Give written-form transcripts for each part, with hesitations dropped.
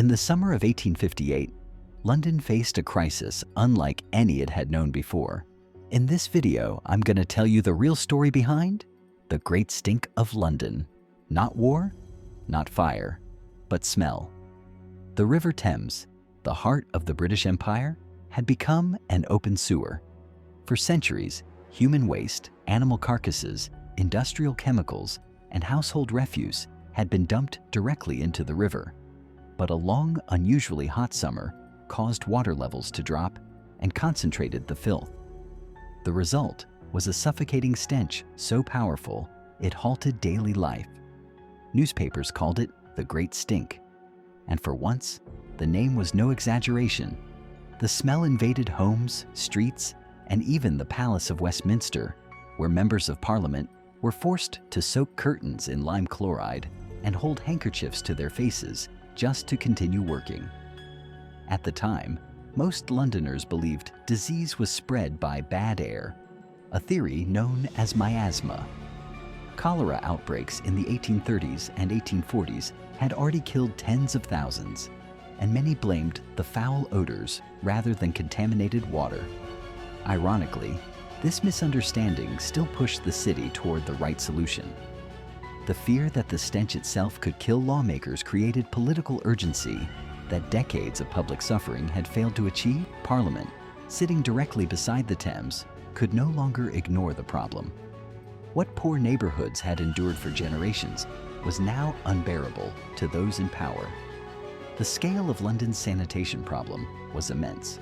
In the summer of 1858, London faced a crisis unlike any it had known before. In this video, I'm going to tell you the real story behind the Great Stink of London. Not war, not fire, but smell. The River Thames, the heart of the British Empire, had become an open sewer. For centuries, human waste, animal carcasses, industrial chemicals, and household refuse had been dumped directly into the river. But a long, unusually hot summer caused water levels to drop and concentrated the filth. The result was a suffocating stench so powerful it halted daily life. Newspapers called it the Great Stink. And for once, the name was no exaggeration. The smell invaded homes, streets, and even the Palace of Westminster, where members of Parliament were forced to soak curtains in lime chloride and hold handkerchiefs to their faces just to continue working. At the time, most Londoners believed disease was spread by bad air, a theory known as miasma. Cholera outbreaks in the 1830s and 1840s had already killed tens of thousands, and many blamed the foul odors rather than contaminated water. Ironically, this misunderstanding still pushed the city toward the right solution. The fear that the stench itself could kill lawmakers created political urgency that decades of public suffering had failed to achieve. Parliament, sitting directly beside the Thames, could no longer ignore the problem. What poor neighborhoods had endured for generations was now unbearable to those in power. The scale of London's sanitation problem was immense.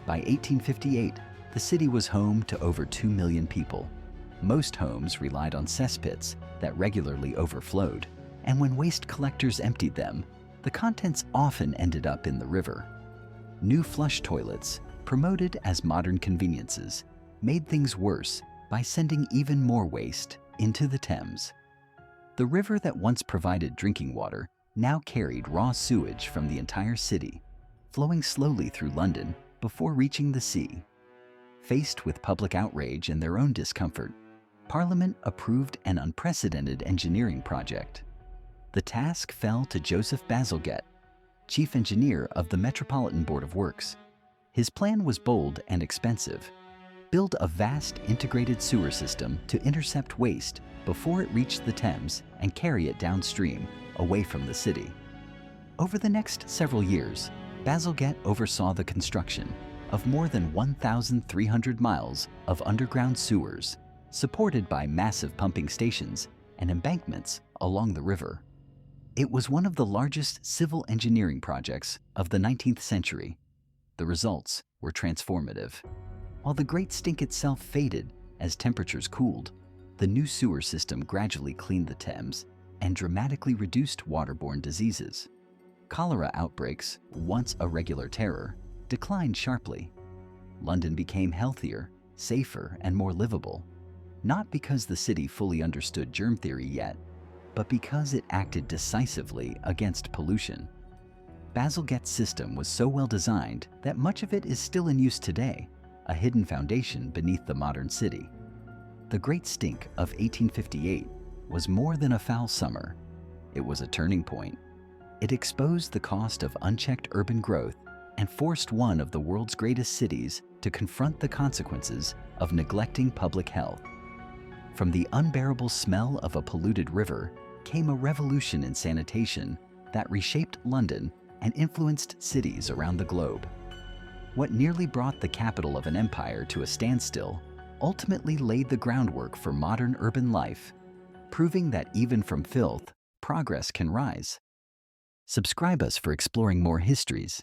By 1858, the city was home to over 2 million people. Most homes relied on cesspits that regularly overflowed, and when waste collectors emptied them, the contents often ended up in the river. New flush toilets, promoted as modern conveniences, made things worse by sending even more waste into the Thames. The river that once provided drinking water now carried raw sewage from the entire city, flowing slowly through London before reaching the sea. Faced with public outrage and their own discomfort, Parliament approved an unprecedented engineering project. The task fell to Joseph Bazalgette, chief engineer of the Metropolitan Board of Works. His plan was bold and expensive. Build a vast integrated sewer system to intercept waste before it reached the Thames and carry it downstream, away from the city. Over the next several years, Bazalgette oversaw the construction of more than 1,300 miles of underground sewers, supported by massive pumping stations and embankments along the river. It was one of the largest civil engineering projects of the 19th century. The results were transformative. While the Great Stink itself faded as temperatures cooled, the new sewer system gradually cleaned the Thames and dramatically reduced waterborne diseases. Cholera outbreaks, once a regular terror, declined sharply. London became healthier, safer, and more livable, not because the city fully understood germ theory yet, but because it acted decisively against pollution. Bazalgette's system was so well designed that much of it is still in use today, a hidden foundation beneath the modern city. The Great Stink of 1858 was more than a foul summer. It was a turning point. It exposed the cost of unchecked urban growth and forced one of the world's greatest cities to confront the consequences of neglecting public health. From the unbearable smell of a polluted river came a revolution in sanitation that reshaped London and influenced cities around the globe. What nearly brought the capital of an empire to a standstill ultimately laid the groundwork for modern urban life, proving that even from filth, progress can rise. Subscribe us for exploring more histories,